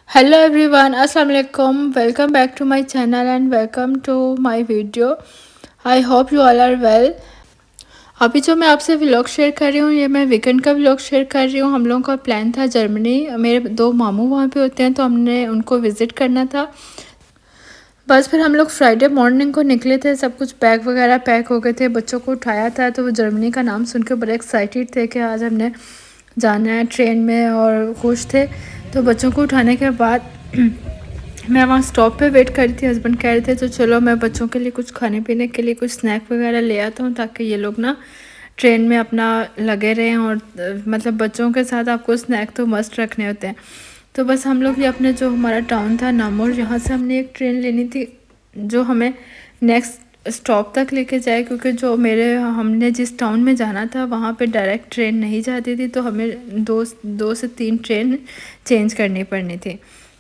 Hello everyone, Assalamu alaikum. Welcome back to my channel and welcome to my video. I hope you all are well. अभी जो मैं आपसे vlog share कर रही हूँ ये मैं वीकेंड का व्लॉग शेयर कर रही हूँ। हम लोगों का प्लान था जर्मनी, मेरे दो मामू वहाँ पे होते हैं तो हमने उनको विज़िट करना था। बस फिर हम लोग फ्राइडे मॉर्निंग को निकले थे, सब कुछ बैग वगैरह पैक हो गए थे, बच्चों को उठाया था तो वो जर्मनी का नाम सुन के बड़े एक्साइटेड थे कि आज हमने जाना है ट्रेन में और खुश थे। तो बच्चों को उठाने के बाद मैं वहाँ स्टॉप पे वेट कर रही थी। हस्बैंड कह रहे थे तो चलो मैं बच्चों के लिए कुछ खाने पीने के लिए कुछ स्नैक वगैरह ले आता हूँ ताकि ये लोग ना ट्रेन में अपना लगे रहें। और मतलब बच्चों के साथ आपको स्नैक तो मस्ट रखने होते हैं। तो बस हम लोग ये अपने जो हमारा टाउन था नामोर, यहाँ से हमने एक ट्रेन लेनी थी जो हमें नेक्स्ट स्टॉप तक लेके जाए, क्योंकि जो हमने जिस टाउन में जाना था वहाँ पे डायरेक्ट ट्रेन नहीं जाती थी तो हमें दो से तीन ट्रेन चेंज करनी पड़नी थी।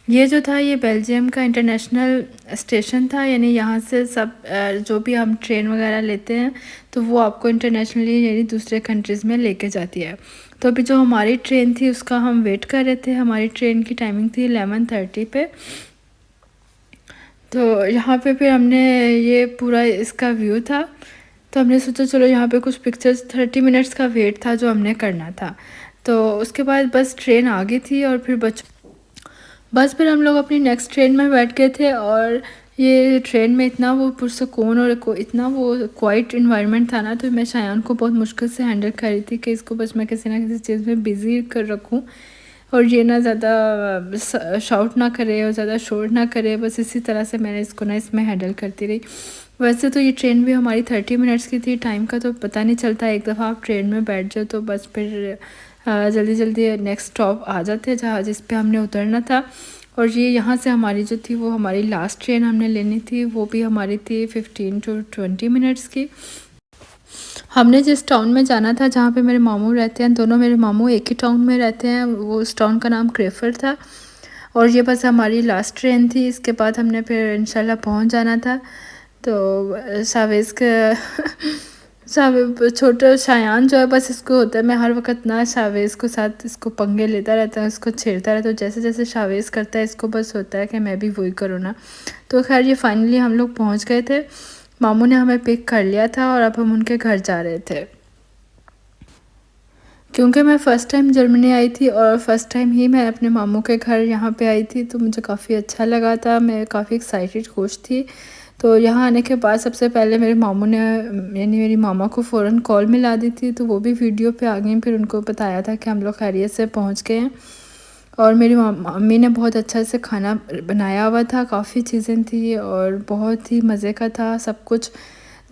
ये जो था ये बेल्जियम का इंटरनेशनल स्टेशन था, यानी यहाँ से सब जो भी हम ट्रेन वगैरह लेते हैं तो वो आपको इंटरनेशनली यानी दूसरे कंट्रीज़ में लेके जाती है। तो अभी जो हमारी ट्रेन थी उसका हम वेट कर रहे थे। हमारी ट्रेन की टाइमिंग थी 11:30 पे। तो यहाँ पे फिर हमने ये पूरा इसका व्यू था तो हमने सोचा चलो यहाँ पे कुछ पिक्चर्स, 30 मिनट्स का वेट था जो हमने करना था। तो उसके बाद बस ट्रेन आ गई थी और फिर बस फिर हम लोग अपनी नेक्स्ट ट्रेन में बैठ गए थे। और ये ट्रेन में इतना वो पुरसकून और इतना वो क्वाइट इन्वायरमेंट था ना, तो मैं शायान को बहुत मुश्किल से हैंडल कर रही थी कि इसको बस मैं किसी ना किसी चीज़ में बिज़ी कर रखूँ और ये ना ज़्यादा शाउट ना करे और ज़्यादा शोर ना करे। बस इसी तरह से मैंने इसको ना इसमें हैंडल करती रही। वैसे तो ये ट्रेन भी हमारी 30 मिनट्स की थी, टाइम का तो पता नहीं चलता। एक दफ़ा आप ट्रेन में बैठ जाओ तो बस फिर जल्दी जल्दी नेक्स्ट स्टॉप आ जाते हैं जहाँ जिस पे हमने उतरना था। और ये यहाँ से हमारी जो थी वो हमारी लास्ट ट्रेन हमने लेनी थी, वो भी हमारी थी 15 to 20 मिनट्स की। हमने जिस टाउन में जाना था जहाँ पे मेरे मामू रहते हैं, दोनों मेरे मामू एक ही टाउन में रहते हैं, वो उस टाउन का नाम क्रेफर था। और ये बस हमारी लास्ट ट्रेन थी, इसके बाद हमने फिर इंशाल्लाह पहुँच जाना था। तो सावेज़ का सब छोटा शायान जो है बस इसको होता है, मैं हर वक्त ना शावेज़ को साथ इसको पंगे लेता रहता है, उसको छेड़ता रहता है। तो जैसे जैसे शावेज़ करता है इसको बस होता है कि मैं भी वही करूँ ना। तो खैर ये फाइनली हम लोग पहुँच गए थे, मामू ने हमें पिक कर लिया था और अब हम उनके घर जा रहे थे। क्योंकि मैं फ़र्स्ट टाइम जर्मनी आई थी और फ़र्स्ट टाइम ही मैं अपने मामू के घर यहाँ पे आई थी तो मुझे काफ़ी अच्छा लगा था, मैं काफ़ी एक्साइटेड खुश थी। तो यहाँ आने के बाद सबसे पहले मेरे मामू ने यानी मेरी मामा को फ़ौरन कॉल मिला दी थी, तो वो भी वीडियो पे आ गई। फिर उनको बताया था कि हम लोग खैरियत से पहुँच गए हैं। और मेरी मम्मी ने बहुत अच्छा से खाना बनाया हुआ था, काफ़ी चीज़ें थी और बहुत ही मज़े का था सब कुछ।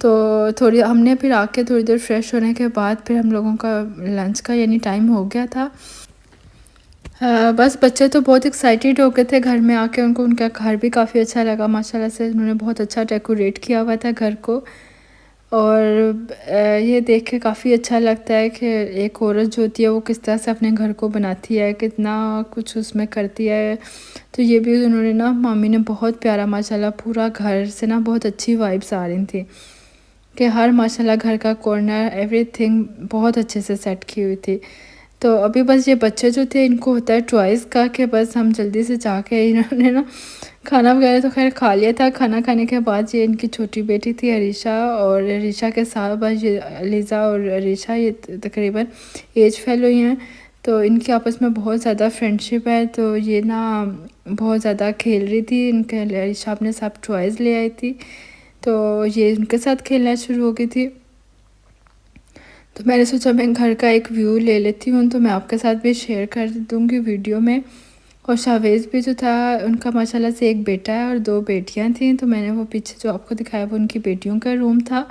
तो थोड़ी हमने फिर आके थोड़ी देर फ्रेश होने के बाद फिर हम लोगों का लंच का यानी टाइम हो गया था। बस बच्चे तो बहुत एक्साइटेड हो गए थे घर में आके, उनको उनका घर भी काफ़ी अच्छा लगा माशाल्लाह से। उन्होंने बहुत अच्छा डेकोरेट किया हुआ था घर को। और ये देख के काफ़ी अच्छा लगता है कि एक औरत जो होती है वो किस तरह से अपने घर को बनाती है, कितना कुछ उसमें करती है। तो ये भी उन्होंने ना, मामी ने बहुत प्यारा माशाल्लाह, पूरा घर से ना बहुत अच्छी वाइब्स आ रही थी कि हर माशाल्लाह घर का कॉर्नर एवरीथिंग बहुत अच्छे से सेट की हुई थी। तो अभी बस ये बच्चे जो थे इनको होता है चॉइस का कि बस हम जल्दी से जाके, इन्होंने ना खाना वगैरह तो खैर खा लिया था। खाना खाने के बाद ये इनकी छोटी बेटी थी अरीशा, और अरीशा के साथ बस ये अलीज़ा और अरीशा ये तकरीबन एज फेलो ही हैं। तो इनकी आपस में बहुत ज़्यादा फ्रेंडशिप है। तो ये ना बहुत ज़्यादा खेल रही थी, इनके अरीशा अपने साथ टॉयज़ ले आई थी तो ये उनके साथ खेलना शुरू हो गई थी। तो मैंने सोचा मैं घर का एक व्यू ले लेती हूँ तो मैं आपके साथ भी शेयर कर दूँगी वीडियो में। और शावेज़ भी जो था उनका माशाल्लाह से एक बेटा है और दो बेटियाँ थीं। तो मैंने वो पीछे जो आपको दिखाया वो उनकी बेटियों का रूम था।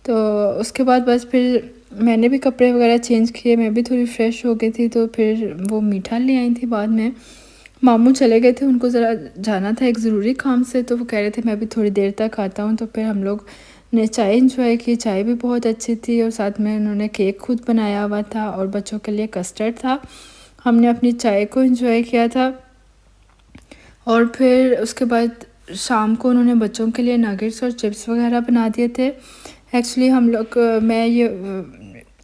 तो उसके बाद बस फिर मैंने भी कपड़े वगैरह चेंज किए, मैं भी थोड़ी फ़्रेश हो गई थी। तो फिर वो मीठा ले आई थी बाद में। मामू चले गए थे, उनको ज़रा जाना था एक ज़रूरी काम से, तो वो कह रहे थे मैं भी थोड़ी देर तक आता हूँ। तो फिर हम लोग ने चाय इंजॉय की, चाय भी बहुत अच्छी थी और साथ में उन्होंने केक खुद बनाया हुआ था और बच्चों के लिए कस्टर्ड था। हमने अपनी चाय को इंजॉय किया था। और फिर उसके बाद शाम को उन्होंने बच्चों के लिए नगेट्स और चिप्स वगैरह बना दिए थे। एक्चुअली हम लोग मैं ये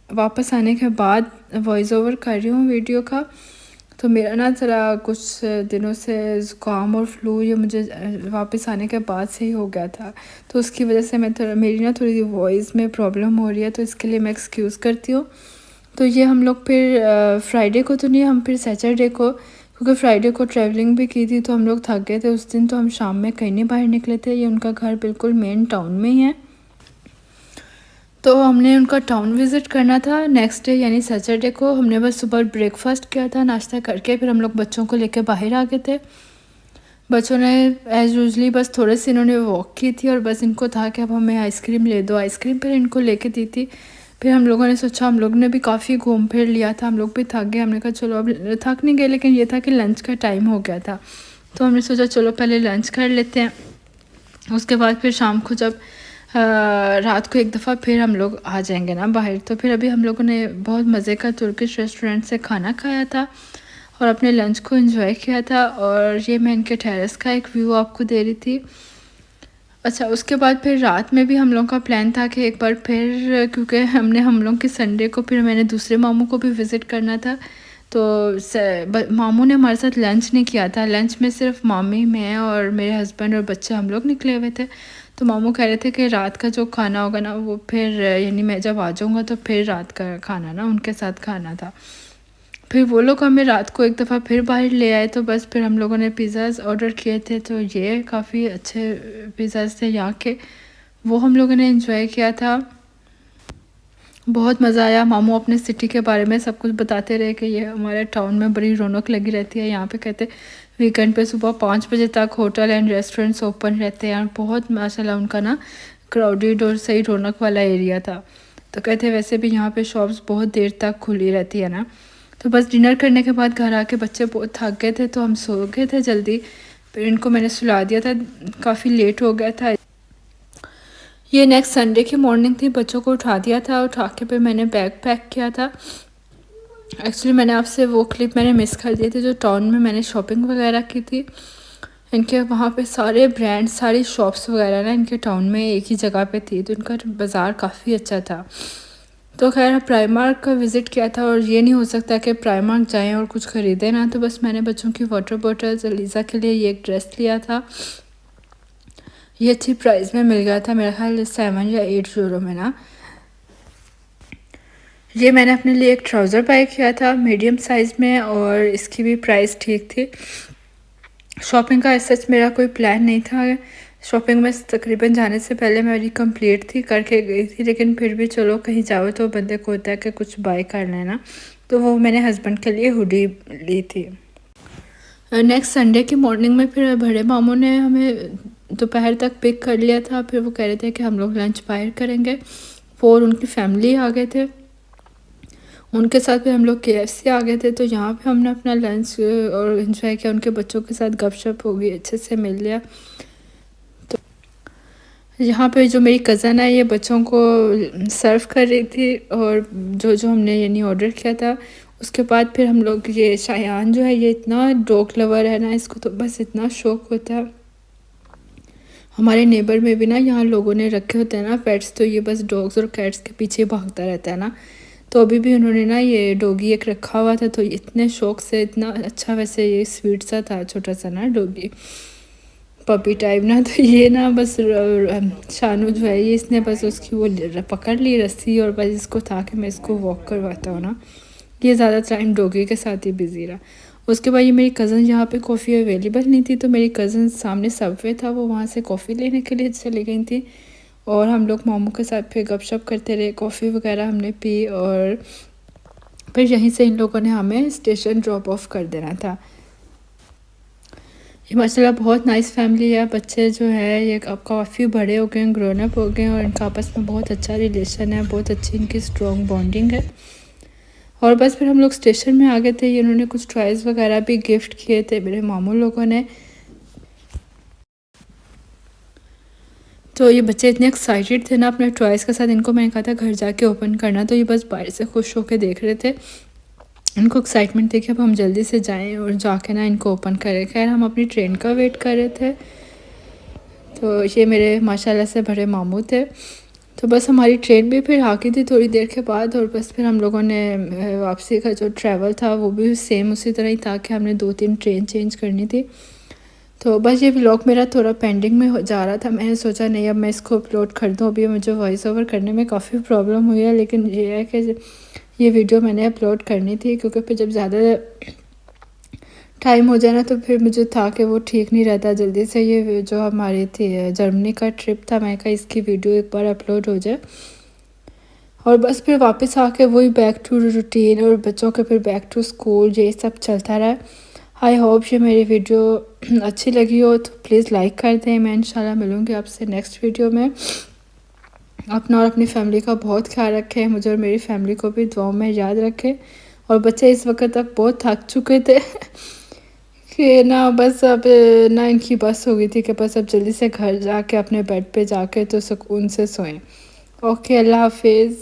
वापस आने के बाद वॉइस ओवर कर रही हूँ वीडियो का। तो मेरा ना ज़रा कुछ दिनों से ज़ुकाम और फ्लू ये मुझे वापस आने के बाद से ही हो गया था। तो उसकी वज़ह से मेरी ना थोड़ी वॉइस में प्रॉब्लम हो रही है, तो इसके लिए मैं एक्सक्यूज़ करती हूँ। तो ये हम लोग फिर फ्राइडे को तो नहीं, हम फिर सैटरडे को, क्योंकि फ्राइडे को ट्रैवलिंग भी की थी तो हम लोग थक गए थे उस दिन, तो हम शाम में कहीं नहीं बाहर निकले थे। ये उनका घर बिल्कुल मेन टाउन में ही है, तो हमने उनका टाउन विज़िट करना था। नेक्स्ट डे यानी सैटरडे को हमने बस सुबह ब्रेकफास्ट किया था, नाश्ता करके फिर हम लोग बच्चों को लेकर बाहर आ गए थे। बच्चों ने एज़ यूजली बस थोड़े से इन्होंने वॉक की थी और बस इनको था कि अब हमें आइसक्रीम ले दो। आइसक्रीम फिर इनको लेके दी थी। फिर हम लोगों ने सोचा, हम लोग ने भी काफ़ी घूम फिर लिया था, हम लोग भी थक गए। हमने कहा चलो, अब थक नहीं गए, लेकिन ये था कि लंच का टाइम हो गया था, तो हमने सोचा चलो पहले लंच कर लेते हैं। उसके बाद फिर शाम को जब रात को एक दफ़ा फिर हम लोग आ जाएंगे ना बाहर। तो फिर अभी हम लोगों ने बहुत मज़े का तुर्किश रेस्टोरेंट से खाना खाया था और अपने लंच को एंजॉय किया था। और ये मैं इनके टेरेस का एक व्यू आपको दे रही थी। अच्छा, उसके बाद फिर रात में भी हम लोगों का प्लान था कि एक बार फिर, क्योंकि हम लोग की संडे को फिर मैंने दूसरे मामू को भी विज़िट करना था, तो मामू ने हमारे साथ लंच नहीं किया था। लंच में सिर्फ मामी, मैं और मेरे हस्बैंड और बच्चे हम लोग निकले हुए थे। तो मामू कह रहे थे कि रात का जो खाना होगा ना वो फिर, यानी मैं जब आ जाऊँगा तो फिर रात का खाना ना उनके साथ खाना था। फिर वो लोग हमें रात को एक दफ़ा फिर बाहर ले आए, तो बस फिर हम लोगों ने पिज़्ज़ाज़ ऑर्डर किए थे। तो ये काफ़ी अच्छे पिज़्ज़ाज़ थे यहाँ के, वो हम लोगों ने एंजॉय किया था। बहुत मज़ा आया। मामू अपने सिटी के बारे में सब कुछ बताते रहे कि ये हमारे टाउन में बड़ी रौनक लगी रहती है यहाँ पे। कहते वीकेंड पे सुबह 5 बजे तक होटल एंड रेस्टोरेंट्स ओपन रहते हैं। बहुत माशाल्लाह उनका ना क्राउडेड और सही रौनक वाला एरिया था। तो कहते वैसे भी यहाँ पे शॉप्स बहुत देर तक खुली रहती है ना। तो बस डिनर करने के बाद घर आके बच्चे बहुत थक गए थे, तो हम सो गए थे जल्दी। फिर इनको मैंने सुला दिया था, काफ़ी लेट हो गया था। ये नेक्स्ट संडे की मॉर्निंग थी, बच्चों को उठा दिया था। उठा के फिर मैंने बैग पैक किया था। एक्चुअली मैंने आपसे वो क्लिप मैंने मिस कर दी थी जो टाउन में मैंने शॉपिंग वगैरह की थी। इनके वहाँ पे सारे ब्रांड, सारी शॉप्स वगैरह ना इनके टाउन में एक ही जगह पे थी, तो इनका बाज़ार काफ़ी अच्छा था। तो खैर प्राइमार्क का विज़िट किया था, और ये नहीं हो सकता कि प्राइमार्क जाएं और कुछ ख़रीदें ना। तो बस मैंने बच्चों की वाटर बॉटल्स, लीज़ा के लिए ये एक ड्रेस लिया था। ये अच्छी प्राइस में मिल गया था, मेरा ख्याल 7 या 8 यूरो में ना। ये मैंने अपने लिए एक ट्राउज़र बाय किया था मीडियम साइज़ में, और इसकी भी प्राइस ठीक थी। शॉपिंग का सच मेरा कोई प्लान नहीं था। शॉपिंग में तकरीबन जाने से पहले मेरी कंप्लीट थी, करके गई थी, लेकिन फिर भी चलो कहीं जाओ तो बंदे को होता है कि कुछ बाय कर लेना। तो वो मैंने हस्बैंड के लिए हुडी ली थी। नेक्स्ट संडे की मॉर्निंग में फिर बड़े मामू ने हमें दोपहर तक पिक कर लिया था। फिर वो कह रहे थे कि हम लोग लंच बाहर करेंगे। और उनकी फैमिली आ गए थे, उनके साथ फिर हम लोग KFC आ गए थे। तो यहाँ पे हमने अपना लंच और एंजॉय किया, उनके बच्चों के साथ गपशप हो गई, अच्छे से मिल लिया। तो यहाँ पे जो मेरी कज़न है ये बच्चों को सर्व कर रही थी, और जो जो हमने यानी ऑर्डर किया था। उसके बाद फिर हम लोग, ये शायान जो है ये इतना डॉग लवर है ना, इसको तो बस इतना शौक़ होता है। हमारे नेबर में भी ना यहाँ लोगों ने रखे होते हैं ना पेट्स, तो ये बस डॉग्स और कैट्स के पीछे भागता रहता है ना। तो अभी भी उन्होंने ना ये डॉगी एक रखा हुआ था, तो इतने शौक़ से, इतना अच्छा, वैसे ये स्वीट सा था, छोटा सा ना डॉगी, पपी टाइप ना। तो ये ना बस शानू जो है ये, इसने बस उसकी वो पकड़ ली रस्सी, और बस इसको था कि मैं इसको वॉक करवाता हूँ ना। ये ज़्यादा टाइम डॉगी के साथ ही बिज़ी रहा। उसके बाद ये मेरी कज़न, यहाँ पे कॉफ़ी अवेलेबल नहीं थी, तो मेरी कज़न सामने सबवे था, वो वहाँ से कॉफ़ी लेने के लिए चली गई थी। और हम लोग मामू के साथ फिर गपशप करते रहे, कॉफ़ी वगैरह हमने पी, और फिर यहीं से इन लोगों ने हमें स्टेशन ड्रॉप ऑफ कर देना था। ये माशाल्लाह बहुत नाइस फैमिली है। बच्चे जो है ये अब काफ़ी बड़े हो गए हैं, ग्रोन अप हो गए हैं, और इनका आपस में बहुत अच्छा रिलेशन है, बहुत अच्छी इनकी स्ट्रॉन्ग बॉन्डिंग है। और बस फिर हम लोग स्टेशन में आ गए थे। इन्होंने कुछ टॉयज़ वगैरह भी गिफ्ट किए थे मेरे मामू लोगों ने। तो ये बच्चे इतने एक्साइटेड थे ना अपने टॉयज़ के साथ, इनको मैंने कहा था घर जाके ओपन करना, तो ये बस बाहर से खुश होकर देख रहे थे। इनको एक्साइटमेंट थी कि अब हम जल्दी से जाएं और जाके ना इनको ओपन करें। खैर हम अपनी ट्रेन का वेट कर रहे थे। तो ये मेरे माशाल्लाह से बड़े मामू थे। तो बस हमारी ट्रेन भी फिर आ गई थी थोड़ी देर के बाद, और बस फिर हम लोगों ने वापसी का जो ट्रैवल था वो भी सेम उसी तरह ही था कि हमने 2-3 ट्रेन चेंज करनी थी। तो बस ये व्लॉग मेरा थोड़ा पेंडिंग में हो जा रहा था, मैंने सोचा नहीं अब मैं इसको अपलोड कर दूँ। अभी मुझे वॉइस ओवर करने में काफ़ी प्रॉब्लम हुई है, लेकिन ये है कि ये वीडियो मैंने अपलोड करनी थी, क्योंकि फिर जब ज़्यादा टाइम हो जाए ना तो फिर मुझे था कि वो ठीक नहीं रहता जल्दी से। ये जो हमारी थी जर्मनी का ट्रिप था, मैं कहा इसकी वीडियो एक बार अपलोड हो जाए, और बस फिर वापस आके वही बैक टू रूटीन और बच्चों के फिर बैक टू स्कूल ये सब चलता रहा। आई होप ये मेरी वीडियो अच्छी लगी हो तो प्लीज़ लाइक कर दें। मैं इंशाल्लाह मिलूँगी आपसे नेक्स्ट वीडियो में। अपना और अपनी फैमिली का बहुत ख्याल रखें, मुझे और मेरी फैमिली को भी दुआओं में याद रखें। और बच्चे इस वक्त तक बहुत थक चुके थे कि ना बस अब ना इनकी बस हो गई थी कि बस अब जल्दी से घर जाके अपने बेड पे जाके तो सुकून से सोएं। ओके, अल्लाह हाफिज़।